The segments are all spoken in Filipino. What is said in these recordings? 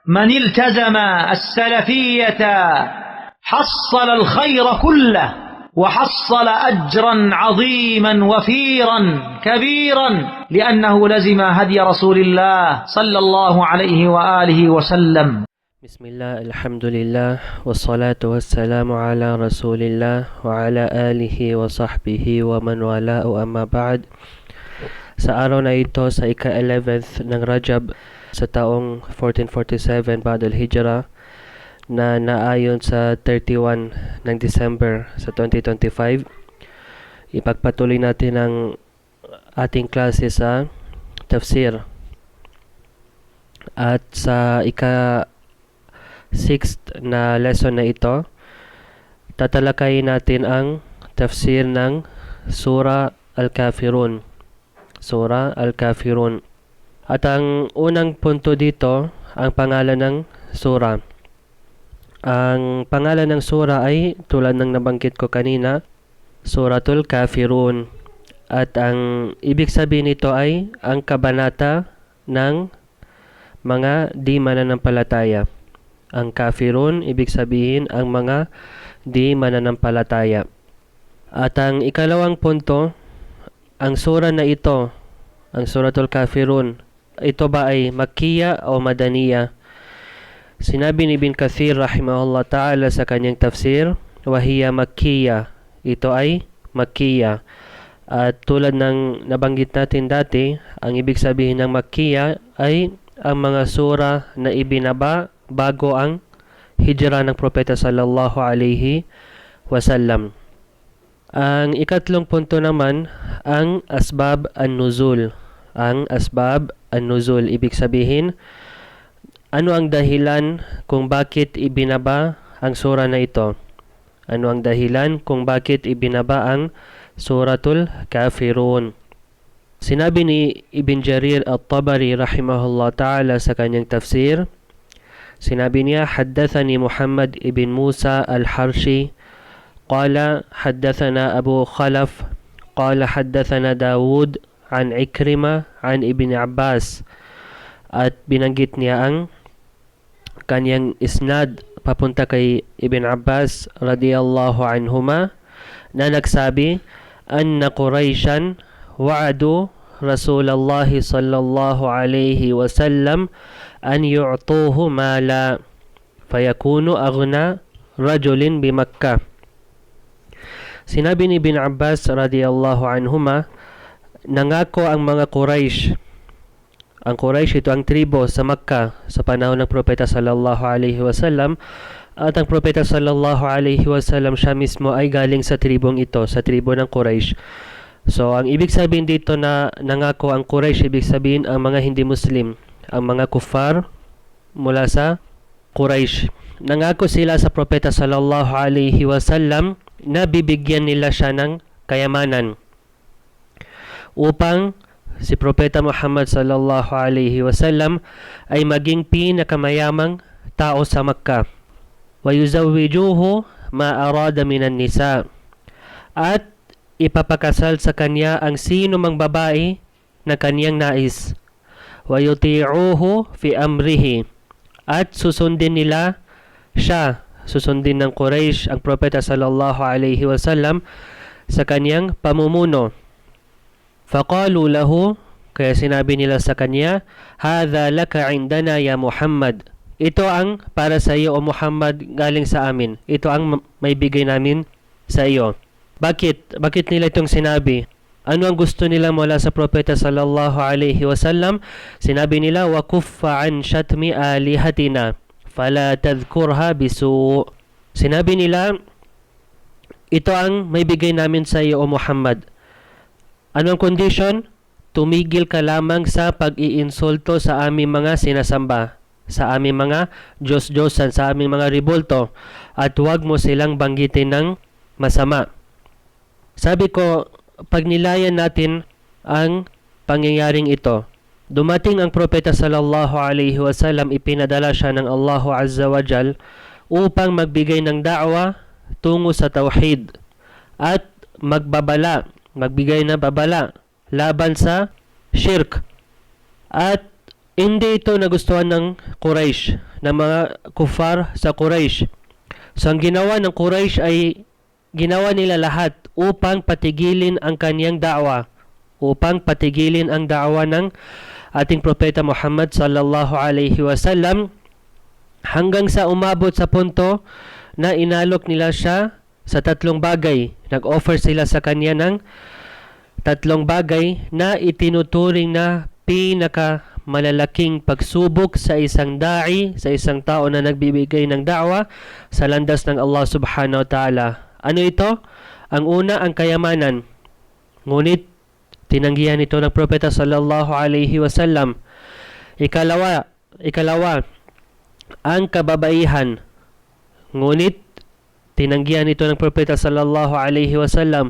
من التزم السلفية حصل الخير كله وحصل أجرا عظيما وفيرا كبيرا لأنه لزم هدي رسول الله صلى الله عليه وآله وسلم. بسم الله الحمد لله والصلاة والسلام على رسول الله وعلى آله وصحبه ومن والاه أما بعد. Sa araw na ito, sa ika-11th ng Rajab sa taong 1447 Ba'd al-Hijra na naayon sa 31 ng December sa 2025, ipagpatuloy natin ang ating klase sa tafsir. At sa ika-6th na lesson na ito, tatalakayin natin ang tafsir ng Surah Al-Kafirun. Surah Al-Kafirun. At ang unang punto dito, ang pangalan ng surah. Ang pangalan ng surah ay tulad ng nabanggit ko kanina, Suratul Kafirun. At ang ibig sabihin nito ay ang kabanata ng mga di mananampalataya. Ang Kafirun, ibig sabihin ang mga di mananampalataya. At ang ikalawang punto, ang surah na ito, ang Suratul Kafirun, ito ba ay Makkiya o Madaniya? Sinabi ni Ibn Kathir rahimahullah ta'ala sa kanyang tafsir, wahiya Makkiya. Ito ay Makkiya. At tulad ng nabanggit natin dati, ang ibig sabihin ng Makkiya ay ang mga surah na ibinaba bago ang hijra ng Propeta sallallahu alaihi wasallam. Ang ikatlong punto naman, ang asbab an-nuzul. Ang asbab an-nuzul, ibig sabihin, ano ang dahilan kung bakit ibinaba ang surah na ito? Ano ang dahilan kung bakit ibinaba ang Suratul Kafirun? Sinabi ni Ibn Jarir At-Tabari rahimahullah ta'ala sa kanyang tafsir, sinabi niya, haddathani Muhammad ibn Musa al-Harshi qala haddathana Abu Khalaf qala haddathana Dawud an Ikrima an Ibn Abbas. At binanggit niya ang kanyang isnad papunta kay Ibn Abbas radiyallahu anhuma na nagsabi, anna Quraishan wa'adu Rasulullah sallallahu alayhi wasallam an yu'tuhu mala fayakunu aghna rajulin bi Makkah. Sinabi ni Ibn Abbas radiyallahu anhuma, nangako ang mga Quraysh. Ang Quraysh, ito ang tribo sa Makkah sa panahon ng Propeta sallallahu alaihi wasallam, at ang Propeta sallallahu alaihi wasallam siya mismo ay galing sa tribong ito, sa tribo ng Quraysh. So ang ibig sabihin dito na nangako ang Quraysh, ibig sabihin ang mga hindi Muslim, ang mga kuffar mula sa Quraysh. Nangako sila sa Propeta sallallahu alaihi wasallam na bibigyan nila siya ng kayamanan upang si Propeta Muhammad sallallahu alaihi wasallam ay maging pinakamayamang tao sa Makkah. Wa yuzawwijuhu ma arada minan nisa. At ipapakasal sa kanya ang sino mang babae na kanyang nais. Wa yuti'uhu fi amrihi. At susundin nila siya, susundin ng Quraysh ang Propeta sallallahu alaihi wasallam sa kanyang pamumuno. Faqalu lahu, kaya sinabi nila sa kanya, hadha laka indana ya Muhammad. Ito ang para sa iyo o Muhammad, galing sa amin. Ito ang may bigay namin sa iyo. Bakit nila itong sinabi? Ano ang gusto nila mula sa Propeta sallallahu alaihi wasallam? Sinabi nila, wa kuffa an shatmi alihatina fala tadhkurha bisu. Sinabi nila, ito ang may bigay namin sa iyo o Muhammad. Anong condition? Tumigil ka lamang sa pag-iinsulto sa aming mga sinasamba, sa aming mga Diyos-Diyosan, sa aming mga ribulto, at huwag mo silang banggitin ng masama. Sabi ko, pag nilayan natin ang pangyayaring ito, dumating ang Propeta sallallahu alaihi wasallam, ipinadala siya ng Allahu Azza wa Jal upang magbigay ng da'wa tungo sa tauhid at magbigay na babala laban sa shirk. At hindi ito nagustuhan ng Quraysh, ng mga kufar sa Quraysh. So ang ginawa ng Quraysh ay ginawa nila lahat upang patigilin ang kaniyang da'wa, upang patigilin ang da'wa ng ating propeta Muhammad sallallahu alaihi wasallam, hanggang sa umabot sa punto na inalok nila siya sa 3 bagay. Nag-offer sila sa kanya ng 3 bagay na itinuturing na pinakamalalaking pagsubok sa isang da'i, sa isang tao na nagbibigay ng da'wa sa landas ng Allah subhanahu wa ta'ala. Ano ito? Ang una, ang kayamanan. Ngunit tinanggihan ito ng propeta sallallahu alaihi wasallam. Ikalawa, ang kababaihan. Ngunit tinanggihan ito ng propeta sallallahu alaihi wasallam.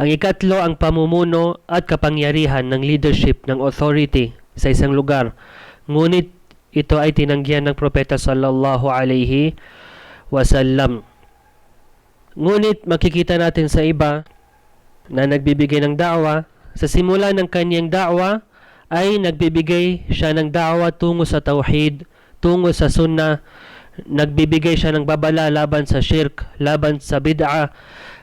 Ang ikatlo, ang pamumuno at kapangyarihan ng leadership, ng authority sa isang lugar. Ngunit ito ay tinanggihan ng propeta sallallahu alaihi wasallam. Ngunit makikita natin sa iba na nagbibigay ng da'wa, sa simula ng kanyang da'wa ay nagbibigay siya ng da'wa tungo sa tauhid, tungo sa sunnah, nagbibigay siya ng babala laban sa shirk, laban sa bid'a.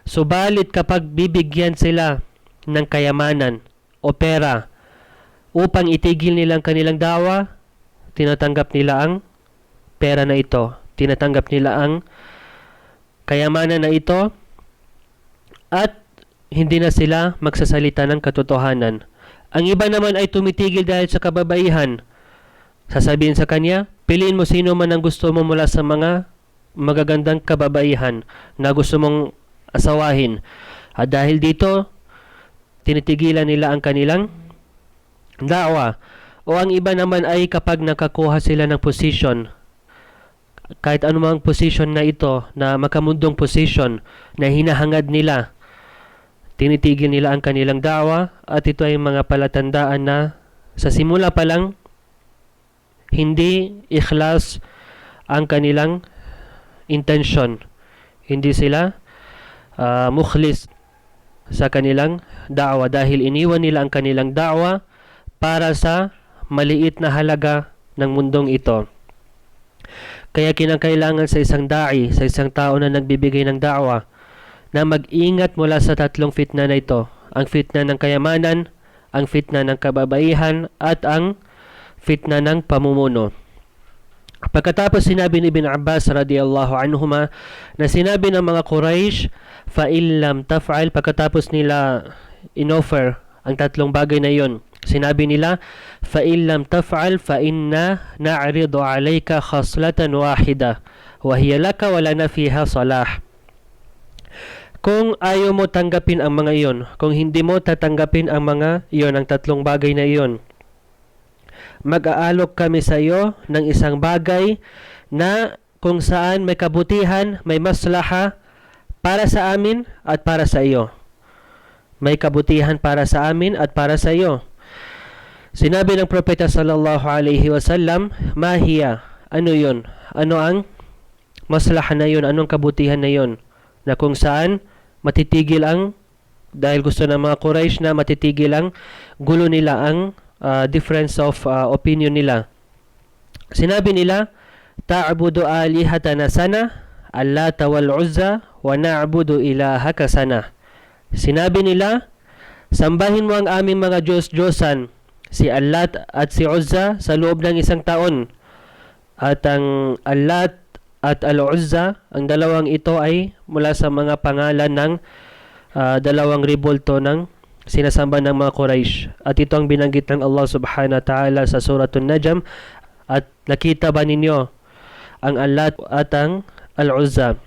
Subalit kapag bibigyan sila ng kayamanan o pera upang itigil nila ang kanilang da'wa, tinatanggap nila ang pera na ito, tinatanggap nila ang kayamanan na ito, at hindi na sila magsasalita ng katotohanan. Ang iba naman ay tumitigil dahil sa kababaihan. Sasabihin sa kanya, piliin mo sino man ang gusto mo mula sa mga magagandang kababaihan na gusto mong asawahin. At dahil dito, tinitigilan nila ang kanilang da'wa. O ang iba naman ay kapag nakakuha sila ng position, kahit anumang position na ito, na makamundong position na hinahangad nila, tinitigil nila ang kanilang da'wa, at ito ay mga palatandaan na sa simula pa lang hindi ikhlas ang kanilang intention. Hindi sila mukhlis sa kanilang da'wa dahil iniwan nila ang kanilang da'wa para sa maliit na halaga ng mundong ito. Kaya kinakailangan sa isang da'i, sa isang tao na nagbibigay ng da'wa, na mag-ingat mula sa 3 fitna na ito. Ang fitna ng kayamanan, ang fitna ng kababaihan, at ang fitna ng pamumuno. Pagkatapos sinabi ni Ibn Abbas radiyallahu anhuma na sinabi ng mga Quraysh, فَإِن لَمْ تَفْعَلْ, pagkatapos nila inoffer ang 3 bagay na yon, sinabi nila, فَإِن لَمْ تَفْعَلْ فَإِنَّا نَعْرِضُ عَلَيْكَ خَصْلَةً وَاحِدَةً وَهِيَ لَكَ وَلَنَا فِيهَا صَلَاحٌ. Kung ayaw mo tanggapin ang mga iyon, kung hindi mo tatanggapin ang mga iyon, ang 3 bagay na iyon, mag-aalok kami sa iyo ng isang bagay na kung saan may kabutihan, may maslaha para sa amin at para sa iyo. May kabutihan para sa amin at para sa iyo. Sinabi ng propeta sallallahu alaihi wasallam, mahiya, ano yun? Ano ang maslaha na yun? Anong kabutihan na yun? Na kung saan matitigil ang, dahil gusto ng mga Quraysh na matitigil ang gulo nila, ang difference of opinion nila. Sinabi nila, ta'budu alihatana sana, Allata wal Uzza, wa na'budu ilahaka sana. Sinabi nila, sambahin mo ang aming mga Diyos-Diyosan, si Allat at si Uzza, sa loob ng 1 taon. At ang Allat at Al-Uzza, ang dalawang ito ay mula sa mga pangalan ng 2 rebulto ng sinasamba ng mga Quraysh. At ito ang binanggit ng Allah subhanahu wa ta'ala sa Suratul Najm. At nakita ba ninyo ang Allat at ang Al-Uzza?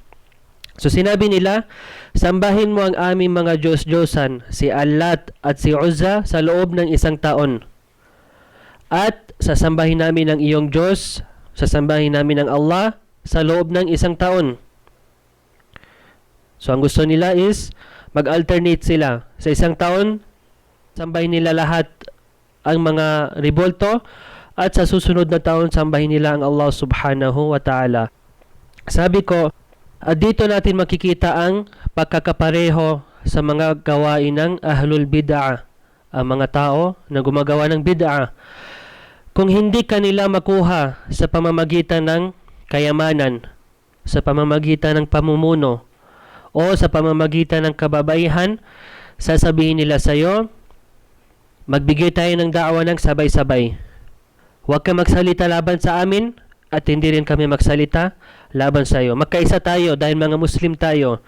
So sinabi nila, sambahin mo ang aming mga Diyos-Diyosan, si Allat at si Uzza, sa loob ng 1 taon. At sasambahin namin ang iyong Diyos, sasambahin namin ang Allah sa loob ng 1 taon. So ang gusto nila is mag-alternate sila. Sa 1 taon, sambahin nila lahat ang mga rebulto, at sa susunod na taon, sambahin nila ang Allah subhanahu wa ta'ala. Sabi ko, dito natin makikita ang pagkakapareho sa mga gawain ng ahlul bid'ah, ang mga tao na gumagawa ng bid'ah. Kung hindi kanila makuha sa pamamagitan ng kayamanan, sa pamamagitan ng pamumuno, o sa pamamagitan ng kababaihan, sasabihin nila sa iyo, magbigay tayo ng da'wa ng sabay-sabay. Huwag ka magsalita laban sa amin at hindi rin kami magsalita laban sa iyo. Magkaisa tayo dahil mga Muslim tayo.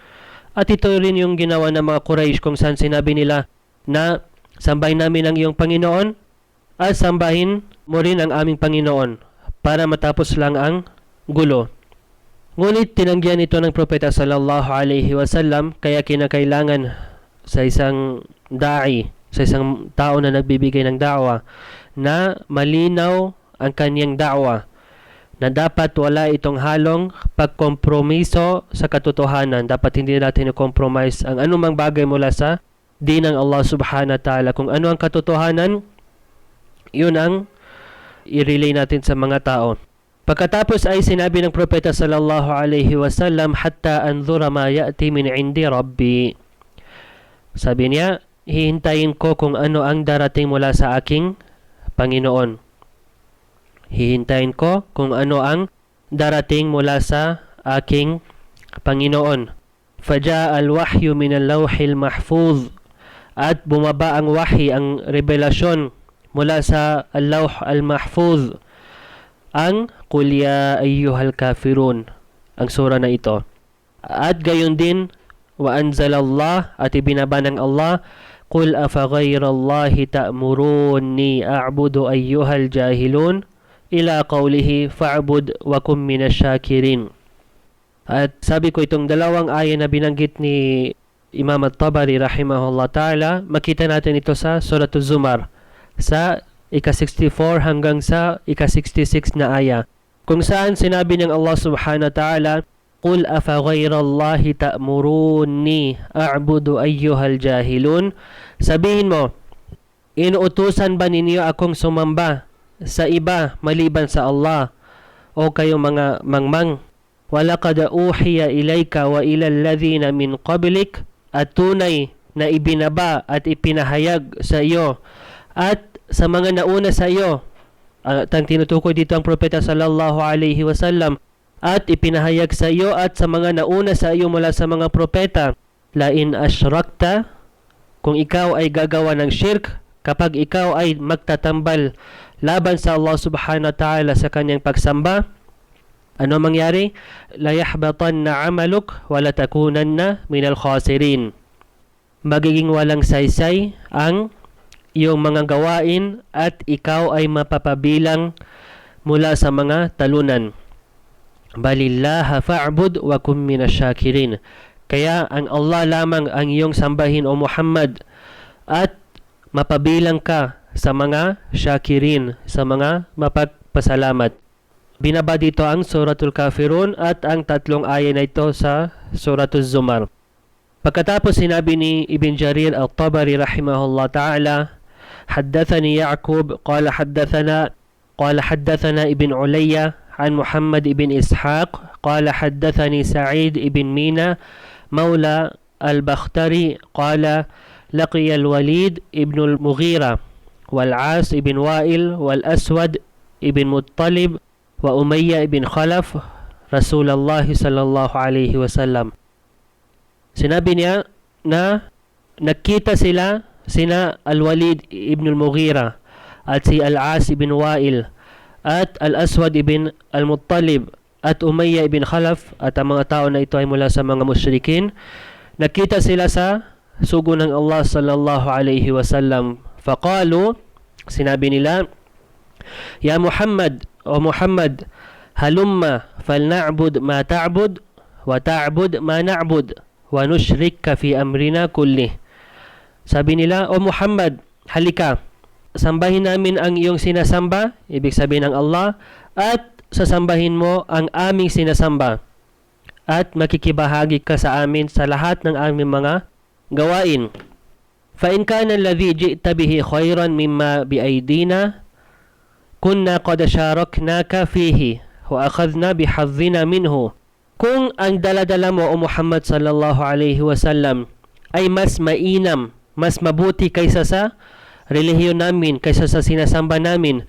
At ito rin yung ginawa ng mga Quraysh kung saan sinabi nila na sambahin namin ang iyong Panginoon at sambahin mo rin ang aming Panginoon para matapos lang ang gulo. Ngunit tinanggihan ito ng Propeta sallallahu alaihi wasallam, kaya kinakailangan sa isang da'i, sa isang tao na nagbibigay ng da'wa, na malinaw ang kanyang da'wa, na dapat wala itong halong pagkompromiso sa katotohanan. Dapat hindi natin i-compromise ang anumang bagay mula sa din ng Allah subhanahu wa ta'ala. Kung ano ang katotohanan, yun ang i-relay natin sa mga tao. Pagkatapos ay sinabi ng Propeta sallallahu alaihi wasallam, hatta anzura ma ya'ti min indi rabbi. Sabi niya, hihintayin ko kung ano ang darating mula sa aking Panginoon. Hihintayin ko kung ano ang darating mula sa aking Panginoon. Faja'a al-wahyu min al-lawhil mahfuz. At bumaba ang wahi, ang revelasyon mula sa al-lawh al-mahfuz, ang Qul ya ayyuhal kafirun, ang sura na ito. At gayon din, wa anzalallah, at ibinaba ng Allah, Qul afa ghayrallahi ta'muruni a'budu ayyuhal jahilun, ila qawlihi fa'bud wa kum minasyakirin. At sabi ko, itong dalawang aya na binanggit ni Imam At-Tabari rahimahullah ta'ala, makita natin ito sa Suratul Zumar, sa ika-64 hanggang sa ika-66 na aya, kung saan sinabi ng Allah subhanahu wa ta'ala, Qul afa ghayrallahi ta'muruni a'budu ayyuhal jahilun. Sabihin mo, inuutusan ba ninyo akong sumamba sa iba maliban sa Allah, o kayong mga mangmang? Walaqad uhiya ilayka wa ilal ladhina min qablik. At tunay na ibinaba at ipinahayag sa iyo at sa mga nauna sa iyo. At ang tinutukoy dito ang Propeta sallallahu alaihi wasallam, at ipinahayag sa iyo at sa mga nauna sa iyo mula sa mga propeta, la in asyrakta, kung ikaw ay gagawa ng shirk, kapag ikaw ay magtatambal laban sa Allah subhanahu wa ta'ala sa kanyang pagsamba, ano mangyari? La yahbatanna amaluk wa la takunanna minal khasirin. Magiging walang saysay ang iyong mga gawain at ikaw ay mapapabilang mula sa mga talunan. Balillaha fa'bud wa kum minasyakirin. Kaya ang Allah lamang ang iyong sambahin, o Muhammad, at mapabilang ka sa mga syakirin, sa mga mapagpasalamat. Binaba dito ang Suratul Kafirun at ang tatlong aya na ito sa Suratul Zumar. Pagkatapos sinabi ni Ibn Jarir Al-Tabari rahimahullah ta'ala, حدثني يعقوب قال حدثنا ابن علي عن محمد بن إسحاق قال حدثني سعيد بن مينا مولى البختري قال لقي الوليد ابن المغيرة والعاص بن وائل والأسود بن مطلب وأمية بن خلف رسول الله صلى الله عليه وسلم. Sinabi niya na nakita sina Al-Walid ibn al-Mughira at si Al-As ibn Wa'il at Al-Aswad ibn al-Muttalib at Umayya ibn Khalaf, at ang mga tao na ito ay mula sa mga musyrikin. Nakita sila sa sugo ng Allah sallallahu alaihi wasallam. Faqalu, sinabi nila, Ya Muhammad, o Muhammad, halumma falna'bud ma ta'bud wa ta'bud ma na'bud wa nushrikka fi amrina kullih. Sabi nila, O Muhammad, halika, sambahin namin ang iyong sinasamba, ibig sabihin ng Allah, at sasambahin mo ang aming sinasamba, at makikibahagi ka sa amin sa lahat ng aming mga gawain. فَإِنْ كَانَ الَّذِي جِئْتَ بِهِ خَيْرًا مِمَّا بِأَيْدِينَا كُنَّا قَدْ شَارَكْنَاكَ فِيهِ وَأَخَذْنَا بِحَظِّنَا مِنْهُ. Kung ang daladala mo, O Muhammad sallallahu alaihi wasallam, ay mas mainam, mas mabuti kaysa sa relihiyon namin, kaysa sa sinasamba namin,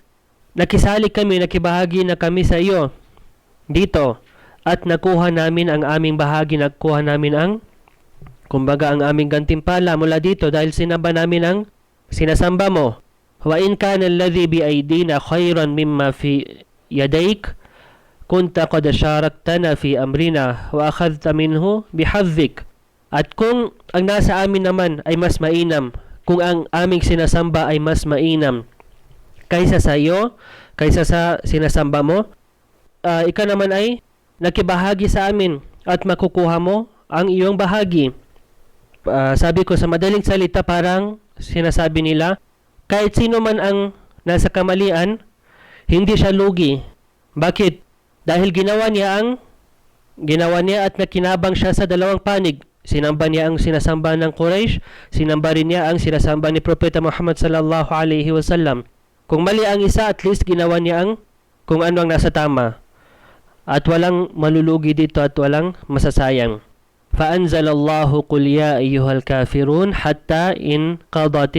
nakisali kami, nakibahagi na kami sa iyo dito at nakuha namin ang aming bahagi, nakuha namin ang kumbaga ang aming gantimpala mula dito dahil sinamba namin ang sinasamba mo. Wa in kana alladhi bi aydina khayran mimma fi yadayk kunta qad sharaktana fi amrina wa akhadhta minhu bihadhik. At kung ang nasa amin naman ay mas mainam, kung ang aming sinasamba ay mas mainam kaysa sa iyo, kaysa sa sinasamba mo, ikaw naman ay nakibahagi sa amin at makukuha mo ang iyong bahagi. Sabi ko sa madaling salita, parang sinasabi nila, kahit sino man ang nasa kamalian, hindi siya lugi. Bakit? Dahil ginawa niya at nakinabang siya sa dalawang panig. Sinamba niya ang sinasamba ng Quraysh, sinamba rin niya ang sinasamba ni Propeta Muhammad sallallahu alaihi wasallam. Kung mali ang isa, at least ginawa niya ang kung ano ang nasa tama. At walang malulugi dito at walang masasayang. فَأَنْزَلَ اللَّهُ قُلْ يَا أَيُّهَا الْكَافِرُونَ حَتَّى إِنْ قَضَتِ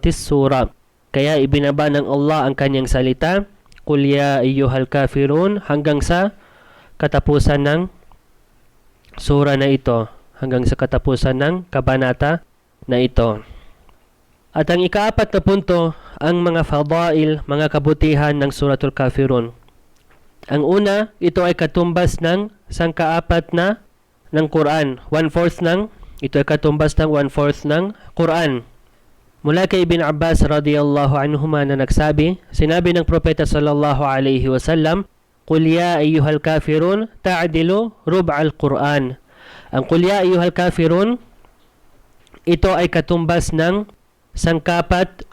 السُّورَةِ Kaya ibinaba ng Allah ang kanyang salita, قُلْ يَا أَيُّهَا الْكَافِرُونَ hanggang sa katapusan ng sura na ito, hanggang sa katapusan ng kabanata na ito. At ang ikaapat na punto, ang mga fadail, mga kabutihan ng Suratul Kafirun. Ang una, ito ay katumbas ng sangkaapat na ng Quran. Ito ay katumbas ng 1/4 ng Quran. Mula kay Ibn Abbas radiyallahu anhuma na nagsabi, sinabi ng Propeta sallallahu alaihi wasallam, Qul ya ayyuhal kafirun ta'dilu rub'al Quran. Ang Qul ya ayyuhal kafirun, ito ay katumbas ng sangkapat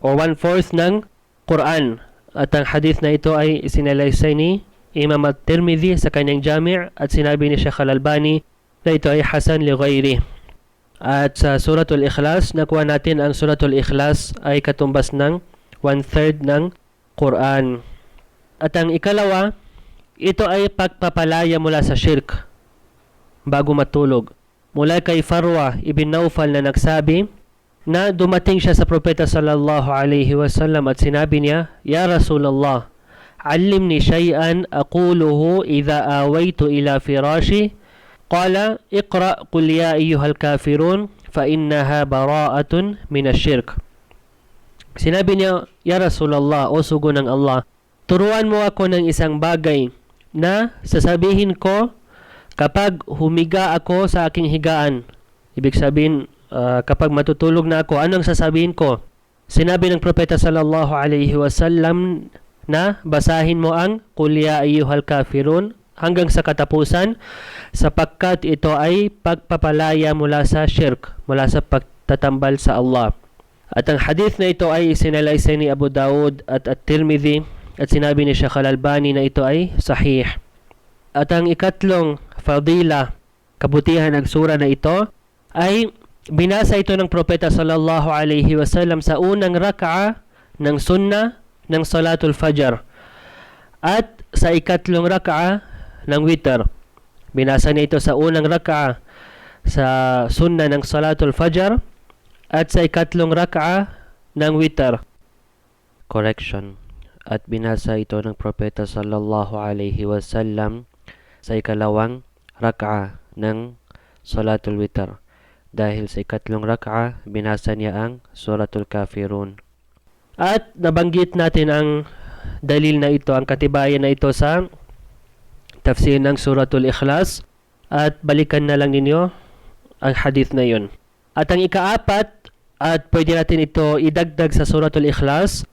o 1/4 ng Quran. At ang hadith na ito ay isinalaysay ni Imam at-Tirmidhi sa kanyang Jami' at sinabi ni Sheikh Al-Albani na ito ay hasan li ghairi. At sa Suratul Ikhlas, nakuha natin ang Suratul Ikhlas ay katumbas ng 1/3 ng Quran. At ang ikalawa, ito ay pagpapalaya mula sa shirk bago matulog. Mula kay Farwa ibn Nawfal na nagsabi na dumating siya sa Propeta sallallahu alaihi wasallam at sinabi niya, Ya Rasulullah, allimni shay'an aquluhu idha awaitu ila firashi. Qala, iqra qul ya ayyuhal kafirun fa innaha bara'atun minasyirk. Sinabi niya, Ya Rasulullah, o sugo ng Allah, turuan mo ako ng isang bagay na sasabihin ko kapag humiga ako sa aking higaan. Ibig sabihin, kapag matutulog na ako, anong sasabihin ko? Sinabi ng Propeta sallallahu alaihi wasallam na basahin mo ang Qul ya ayyuhal kafirun hanggang sa katapusan, sapagkat ito ay pagpapalaya mula sa shirk, mula sa pagtatambal sa Allah. At ang hadith na ito ay isinalaysay ni Abu Dawud at At-Tirmidhi at sinabi ni Sheikh Al-Albani na ito ay sahih. At ang ikatlong fadila, kabutihan ng sura na ito, ay binasa ito ng Propeta sallallahu alaihi wasallam sa unang rak'a ng sunnah ng Salatul Fajr at sa ikatlong rak'a ng witr. Binasa niya ito sa unang rak'a sa sunnah ng Salatul Fajr at sa ikatlong rak'a ng witr. Correction. At binasa ito ng Propeta sallallahu alaihi wasallam sa ikalawang rak'a ng Salatul Witr. Dahil sa ikatlong rak'a, binasa niya ang Suratul Kafirun. At nabanggit natin ang dalil na ito, ang katibayan na ito sa tafsir ng Suratul Ikhlas. At balikan na lang ninyo ang hadith na yun. At ang ikaapat, at pwede natin ito idagdag sa Suratul Ikhlas,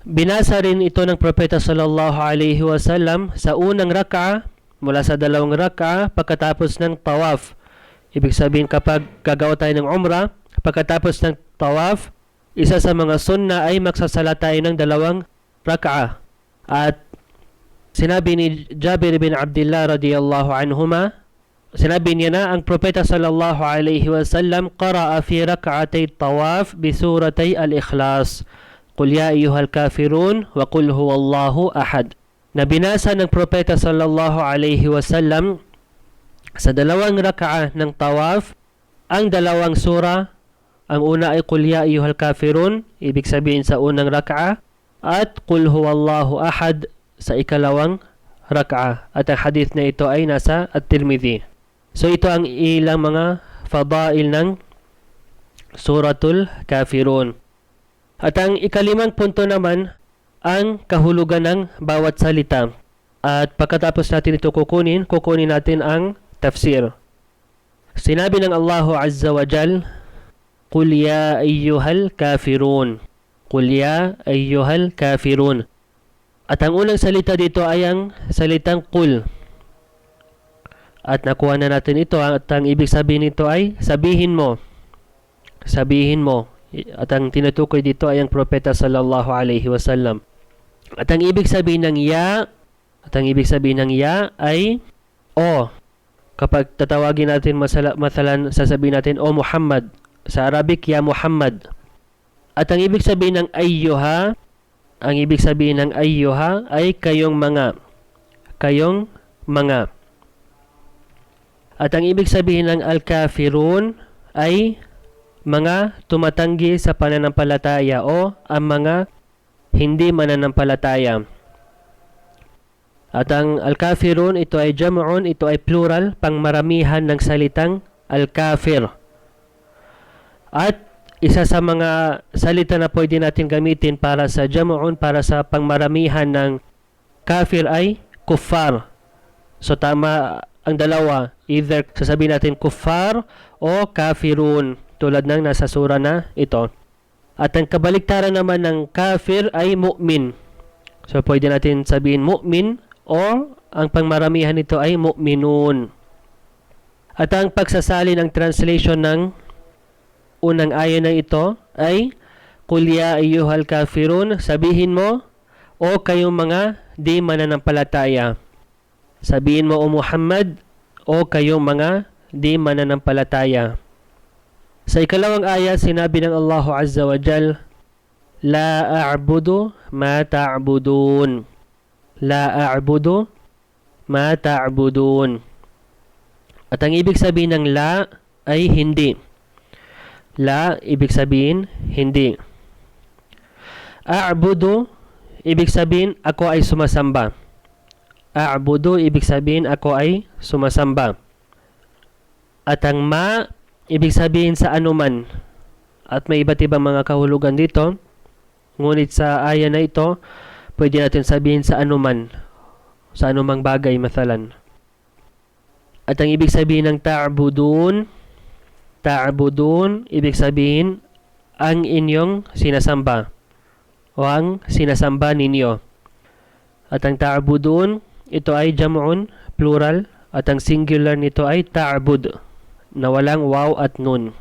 binasa rin ito ng Propeta sallallahu alaihi wasallam sa unang rak'a, mula sa dalawang rak'a, pagkatapos ng tawaf. Ibig sabihin kapag gagawa tayo ng umrah, pagkatapos ng tawaf, isa sa mga sunna ay magsasala tayo ng dalawang rak'a. At sinabi ni Jabir bin Abdullah radiyallahu anhuma, sinabi niya na ang Propeta sallallahu alaihi wasallam qara'a fi rak'atay tawaf bi suratay al-Ikhlas. Qul ya ayyuhal kafirun wa qul huwallahu ahad. Na binasa ng Propeta sallallahu alaihi wasallam sa dalawang rak'a ng tawaf ang dalawang sura, Ang una ay Qul ya ayyuhal kafirun, ibig sabihin sa unang rak'a, at Qul huwallahu ahad sa ikalawang rak'a. At ang hadith na ito ay nasa At-Tirmidhi. So ito ang ilang mga fadail ng Suratul Kafirun. At ang ikalimang punto naman, ang kahulugan ng bawat salita. At pagkatapos natin ito kukunin natin ang tafsir. Sinabi ng Allahu Azza wa Jal, Qul ya ayyuhal kafirun. Qul ya ayyuhal kafirun. At ang unang salita dito ay ang salitang Qul. At nakuha na natin ito. At ang ibig sabihin nito ay sabihin mo. Sabihin mo. At ang tinutukoy dito ay ang propeta sallallahu alaihi wasallam. At ang ibig sabihin ng ya, ay o. Kapag tatawagin natin masalan, sasabihin natin o Muhammad. Sa Arabic, ya Muhammad. At ang ibig sabihin ng ayyuha, ay kayong mga. Kayong mga. At ang ibig sabihin ng al-kafirun ay mga tumatanggi sa pananampalataya o ang mga hindi mananampalataya. At ang al-kafirun, ito ay jam'un, ito ay plural, pangmaramihan ng salitang al-kafir. At isa sa mga salita na pwede natin gamitin para sa jam'un, para sa pangmaramihan ng kafir ay kuffar. So tama ang dalawa, either sasabihin natin kuffar o kafirun, tulad ng nasa sura na ito. At ang kabaliktaran naman ng kafir ay mu'min. So pwede natin sabihin mu'min o ang pangmaramihan nito ay mu'minun. At ang pagsasali ng translation ng unang aya na ito ay Qul ya ayyuhal kafirun, sabihin mo o kayong mga di mananampalataya. Sabihin mo o Muhammad o kayong mga di mananampalataya. Sa ikalawang aya, sinabi ng Allahu Azza wa Jal, La a'budu ma ta'budun. La a'budu ma ta'budun. At ang ibig sabihin ng la ay hindi. La, ibig sabihin, hindi. A'budu, ibig sabihin, ako ay sumasamba. A'budu, ibig sabihin, ako ay sumasamba. At ang ma, ibig sabihin sa anuman. At may iba't ibang mga kahulugan dito. Ngunit sa aya na ito, pwede natin sabihin sa anuman. Sa anumang bagay, mathalan. At ang ibig sabihin ng ta'budun, ibig sabihin, ang inyong sinasamba. O ang sinasamba ninyo. At ang ta'budun, ito ay jam'un, plural. At ang singular nito ay ta'bud, na walang waw at nun.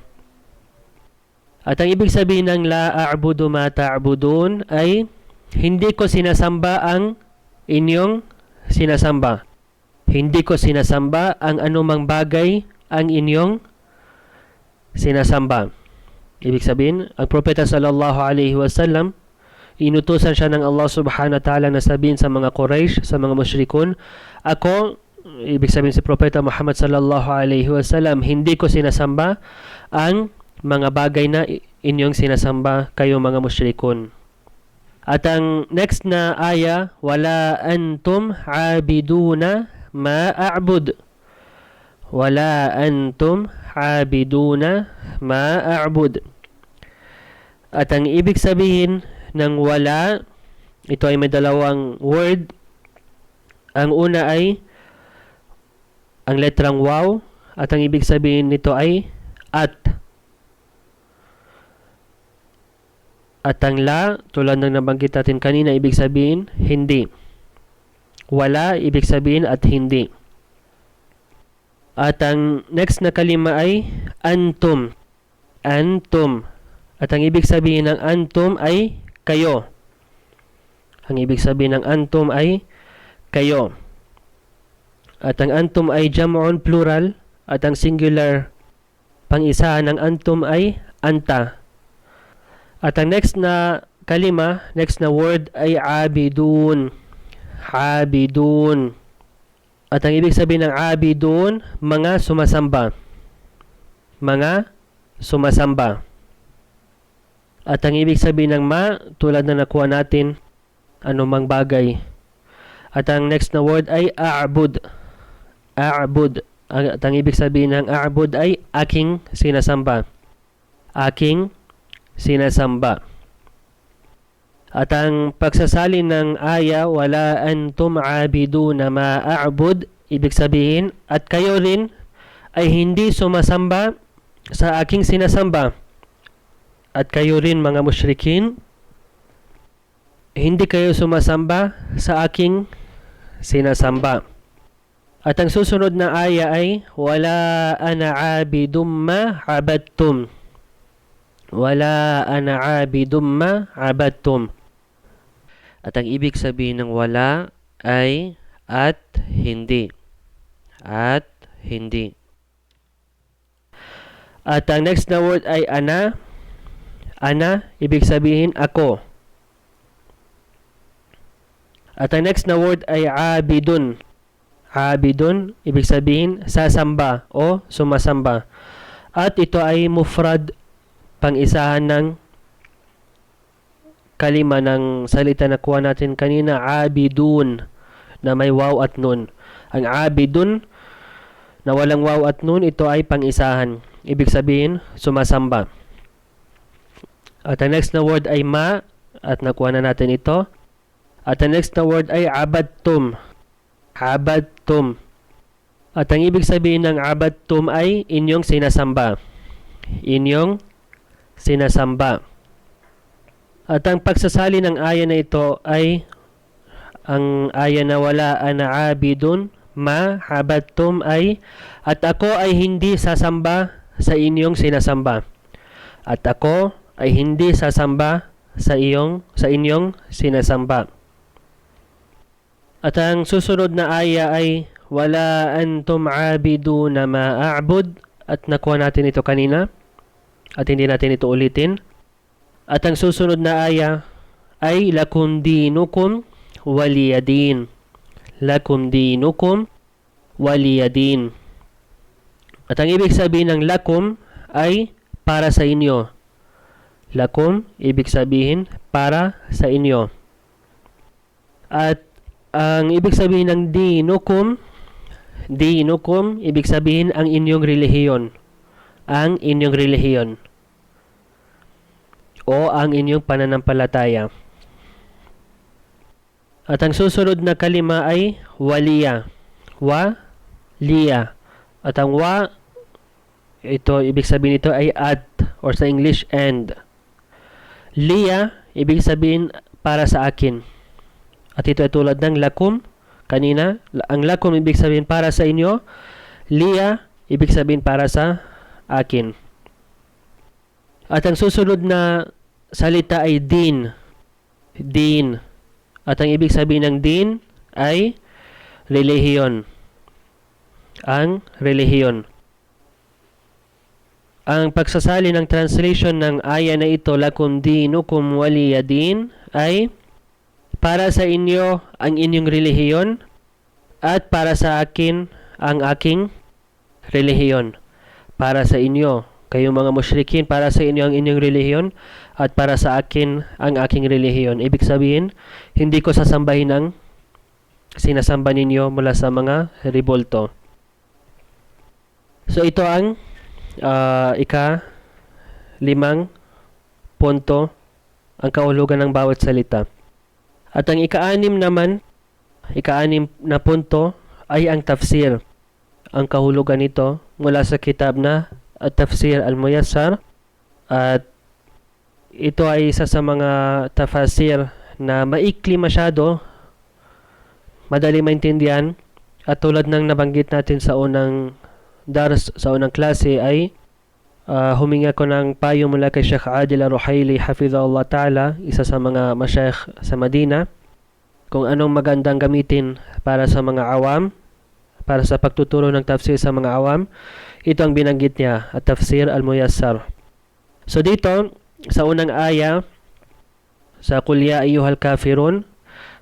At ang ibig sabihin ng la a'budu ma ta'budun ay hindi ko sinasamba ang inyong sinasamba. Hindi ko sinasamba ang anumang bagay ang inyong sinasamba. Ibig sabihin, ang propeta sallallahu alaihi wasallam, inutusan siya ng Allah subhanahu wa ta'ala na sabihin sa mga Quraysh, sa mga musyrikun, ako, ibig sabihin si propeta Muhammad sallallahu alaihi wasallam, hindi ko sinasamba ang mga bagay na inyong sinasamba kayo mga musyrikun. At ang next na aya, wala antum abiduna ma a'bud. Wala antum abiduna ma a'bud. At ang ibig sabihin ng wala, ito ay may dalawang word. Ang una ay ang letrang waw, at ang ibig sabihin nito ay at. At ang la, tulad ng nabanggit natin kanina, ibig sabihin hindi. Wala, ibig sabihin at hindi. At ang next na kalima ay antum. Antum. At ang ibig sabihin ng antum ay kayo. Ang ibig sabihin ng antum ay kayo. At ang antum ay jam'un, plural. At ang singular pang-isa ng antum ay anta. At ang next na kalima, next na word ay abidun. Abidun. At ang ibig sabihin ng abidun, mga sumasamba. Mga sumasamba. At ang ibig sabihin ng ma, tulad na nakuha natin, anumang bagay. At ang next na word ay a'bud. A'bud. At ang ibig sabihin ng a'bud ay aking sinasamba. Aking sinasamba. At ang pagsasalin ng aya, wala antum abiduna ma a'bud, ibig sabihin, at kayo rin ay hindi sumasamba sa aking sinasamba. At kayo rin mga musyrikin, hindi kayo sumasamba sa aking sinasamba. At ang susunod na aya ay wala ana abidum ma abadtum. Wala ana abidum ma abadtum. At ang ibig sabihin ng wala ay at hindi. At hindi. At ang next na word ay ana. Ana, ibig sabihin ako. At ang next na word ay abidun. Abidun, ibig sabihin sasamba o sumasamba. At ito ay mufrad, pang-isahan ng kalima ng salita na kuha natin kanina, abidun, na may waw at nun. Ang abidun na walang waw at nun, ito ay pang-isahan. Ibig sabihin, sumasamba. At ang next na word ay ma, at nakuha na natin ito. At ang next na word ay abadtum. Abadtum. At ang ibig sabihin ng abadtum ay inyong sinasamba. Inyong sinasamba. At ang pagsasali ng aya na ito ay ang aya na wala ana abidun ma abadtum ay at ako ay hindi sasamba sa inyong sinasamba. At ako ay hindi sasamba sa inyong sinasamba. At ang susunod na aya ay wala antum abiduna ma a'bud, at nakuha natin ito kanina at hindi natin ito ulitin. At ang susunod na aya ay lakum dinukum waliyadin. Lakum dinukum waliyadin. At ang ibig sabihin ng lakum ay para sa inyo. Lakum, ibig sabihin para sa inyo. At ang ibig sabihin ng dinukum, ibig sabihin ang inyong relihiyon. Ang inyong relihiyon. O ang inyong pananampalataya. At ang susunod na kalima ay waliya. Wa-liya. At ang wa, ito, ibig sabihin ito ay at, or sa English, and. Liya, ibig sabihin para sa akin. At ito ay tulad ng lakum, kanina. Ang lakum, ibig sabihin para sa inyo. Liya, ibig sabihin para sa akin. At ang susunod na salita ay din. Din. At ang ibig sabihin ng din ay relihiyon. Ang relihiyon. Ang pagsasali ng translation ng aya na ito, lakum dinukum waliyadin, ay para sa inyo ang inyong relihiyon at para sa akin ang aking relihiyon. Para sa inyo, kayong mga musyrikin, para sa inyo ang inyong relihiyon at para sa akin ang aking relihiyon. Ibig sabihin, hindi ko sasambahin ang sinasamba ninyo mula sa mga rebolto. So ito ang ika-5 punto, ang kahulugan ng bawat salita. At ang ika-6 naman, ika-6 na punto ay ang tafsir. Ang kahulugan nito mula sa kitab na At-Tafsir Al-Muyassar, at ito ay isa sa mga tafasir na maikli masyado, madali maintindihan, at tulad ng nabanggit natin sa unang dars, sa unang klase ay huminga ko ng payo mula kay Sheikh Adil Ar-Ruhaili hafizahullah ta'ala, isa sa mga masyayikh sa Madina, kung anong magandang gamitin para sa mga awam, para sa pagtuturo ng tafsir sa mga awam. Ito ang binanggit niya, at Tafsir Al-Muyassar. So dito, sa unang aya, sa Qul ya ayyuhal kafirun,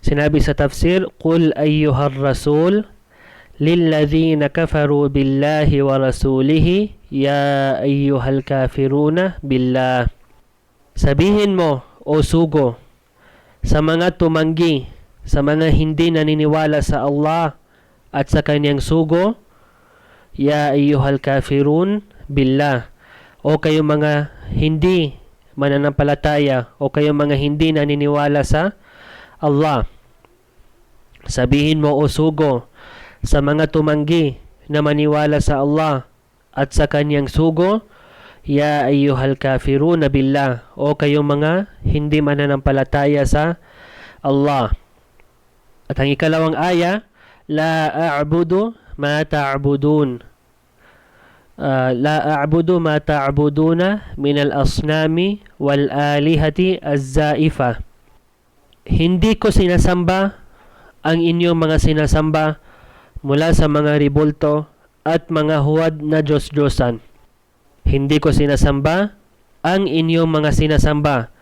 sinabi sa tafsir, Qul ayyuhar rasul, lilladhina kafaru billahi wa rasulihi, ya ayyuhal kafiruna billah. Sabihin mo, o sugo, sa mga tumanggi, sa mga hindi naniniwala sa Allah at sa kanyang sugo, ya ayyuhal kafirun billah, o kayong mga hindi mananampalataya, o kayong mga hindi naniniwala sa Allah. Sabihin mo, o sugo, sa mga tumanggi na maniwala sa Allah at sa kanyang sugo, ya ayyuhal kafirun billah, o kayong mga hindi mananampalataya sa Allah. At ang ikalawang aya, la a'budu ma ta'budun. La a'budu ma ta'buduna min al-asnami wal alihati az-zaifa. Hindi ko sinasamba ang inyong mga sinasamba mula sa mga ribulto at mga huwad na Diyos-Diyosan. Hindi ko sinasamba ang inyong mga sinasamba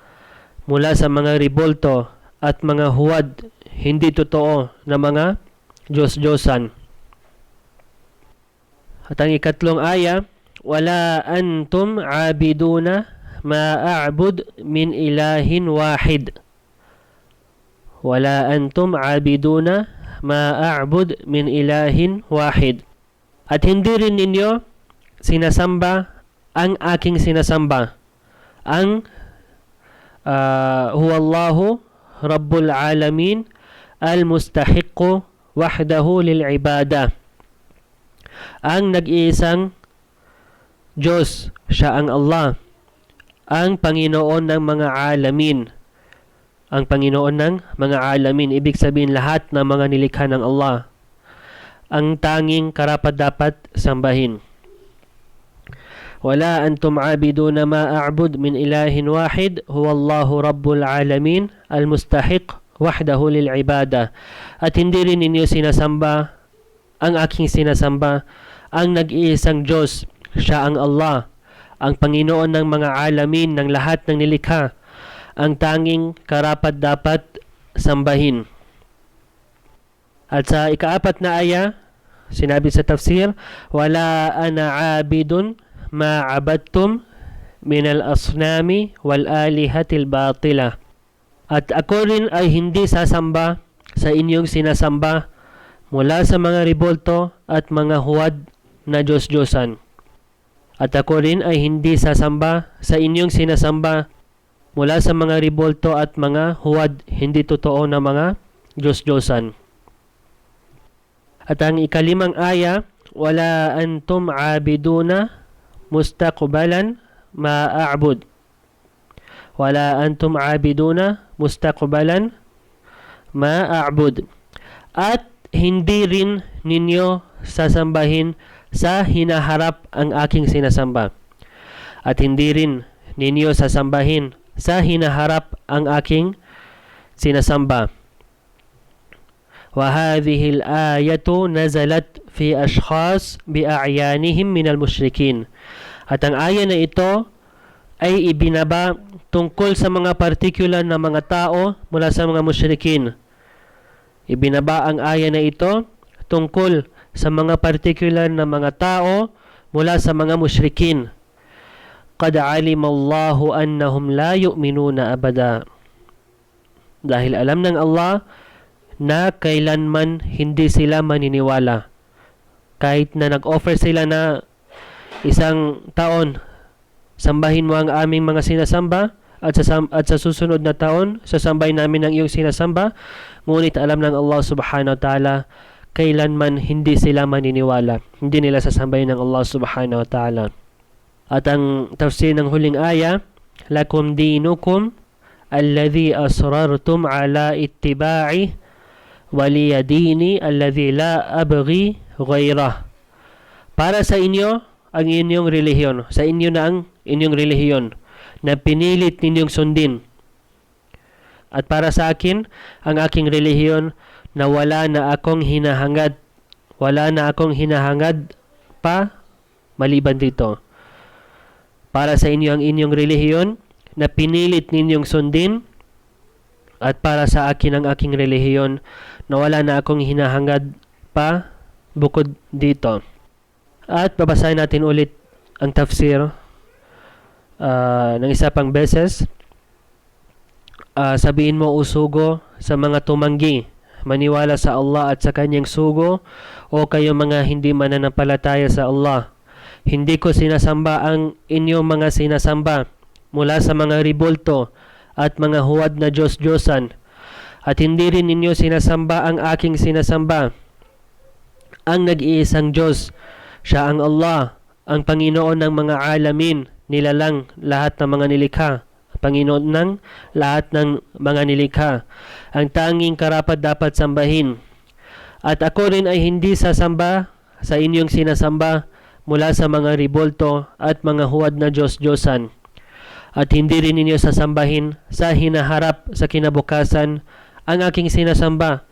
mula sa mga ribulto at mga huwad hindi totoo na mga Diyos-Diyosan. At ang ikatlong aya, wala antum abiduna ma a'bud min ilahin wahid. Wala antum abiduna ma a'bud min ilahin wahid. At hindi rin ninyo sinasamba ang aking sinasamba, ang huwallahu rabbul alamin al-mustahiqqu wahdahu lil ibada. Ang nag-iisang Diyos, siya ang Allah, ang Panginoon ng mga alamin. Ang Panginoon ng mga alamin, ibig sabihin lahat ng mga nilikha ng Allah, ang tanging karapat-dapat sambahin. Wala antum abiduna ma a'bud min ilahin wahid huwallahu rabbul alamin al-mustahiq wahdahu lil ibada. At hindi rin ninyo sinasamba ang aking sinasamba, ang nag-iisang Diyos, siya ang Allah, ang Panginoon ng mga alamin, ng lahat ng nilikha, ang tanging karapat-dapat sambahin. At sa ikaapat na aya, sinabi sa tafsir, wala ana abidun ma abadtum min al-asnami wal alihatil batila. At ako rin ay hindi sasamba sa inyong sinasamba mula sa mga ribulto at mga huwad na Diyos-Diyosan. At ako rin ay hindi sasamba sa inyong sinasamba mula sa mga ribulto at mga huwad hindi totoo na mga Diyos-Diyosan. At ang ikalimang aya, wala antum abiduna mustaqbalan ma a'bud. Wala antum abiduna mustaqbalan ma a'bud. At hindi rin ninyo sasambahin sa hinaharap ang aking sinasamba. At hindi rin ninyo sasambahin sa hinaharap ang aking sinasamba. وهذه الآية نزلت في أشخاص بأعيانهم من المشركين. At ang aya na ito ay ibinaba tungkol sa mga partikular na mga tao mula sa mga musyrikin. Ibinaba ang aya na ito tungkol sa mga partikular na mga tao mula sa mga musyrikin. قَدْ عَلِمَ اللَّهُ أَنَّهُمْ لَا يُؤْمِنُونَ أَبَدًا. Dahil alam ng Allah na kailanman hindi sila maniniwala. Kahit na nag-offer sila na isang taon, sambahin mo ang aming mga sinasamba, at sa susunod na taon, sasambahin namin ang iyong sinasamba, ngunit alam ng Allah subhanahu wa ta'ala, kailanman hindi sila maniniwala. Hindi nila sasambahin ng Allah subhanahu wa ta'ala. At ang tafsir ng huling aya, lakum dinukum alladhi asrartum ala ittiba'i waliyadini alladhi la abghi ghayrah. Para sa inyo ang inyong relihiyon, sa inyo na ang inyong relihiyon na pinilit ninyong sundin. At para sa akin ang aking relihiyon na wala na akong hinahangad pa maliban dito. Para sa inyo ang inyong relihiyon na pinilit ninyong sundin, at para sa akin ang aking relihiyon na wala na akong hinahangad pa bukod dito. At babasahin natin ulit ang tafsir ng isa pang beses. sabihin mo usugo sa mga tumanggi, maniwala sa Allah at sa kanyang sugo, o kayo mga hindi mananampalataya sa Allah. Hindi ko sinasamba ang inyong mga sinasamba mula sa mga ribulto at mga huwad na Diyos-Diyosan, at hindi rin ninyo sinasamba ang aking sinasamba. Ang nag-iisang Diyos, siya ang Allah, ang Panginoon ng mga alamin, nilalang lahat ng mga nilikha, Panginoon ng lahat ng mga nilikha, ang tanging karapat dapat sambahin. At ako rin ay hindi sasamba sa inyong sinasamba mula sa mga ribulto at mga huwad na Diyos-Diyosan, at hindi rin ninyo sasambahin sa hinaharap sa kinabukasan ang aking sinasamba.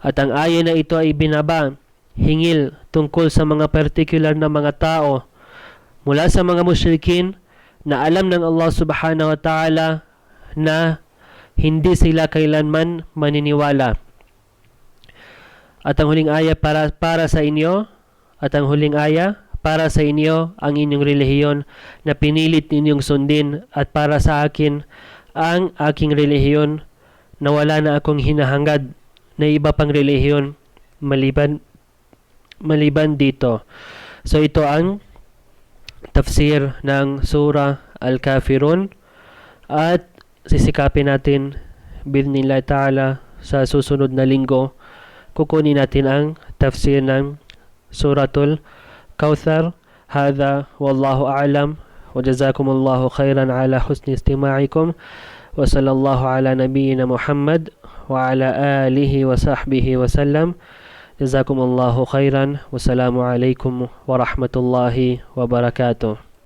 At ang ayon na ito ay binaba, hingil tungkol sa mga particular na mga tao mula sa mga musyrikin na alam ng Allah subhanahu wa ta'ala na hindi sila kailanman maniniwala. At ang huling aya para sa inyo, at ang huling aya para sa inyo ang inyong relihiyon na pinilit ninyong sundin, at para sa akin ang aking relihiyon na wala na akong hinahangad na iba pang relihiyon maliban dito. So ito ang tafsir ng Surah Al-Kafirun, at sisikapin natin bi'idhnillah ta'ala sa susunod na linggo. Kukunin natin ang tafsir ng Suratul Kauthar. Hadha wallahu a'lam, wa jazakumullahu khairan ala husni istima'ikum, wa sallallahu ala nabiyyina Muhammad wa ala alihi wa sahbihi wa sallam. Jazakumullahu khairan. Wassalamu alaikum warahmatullahi wabarakatuh.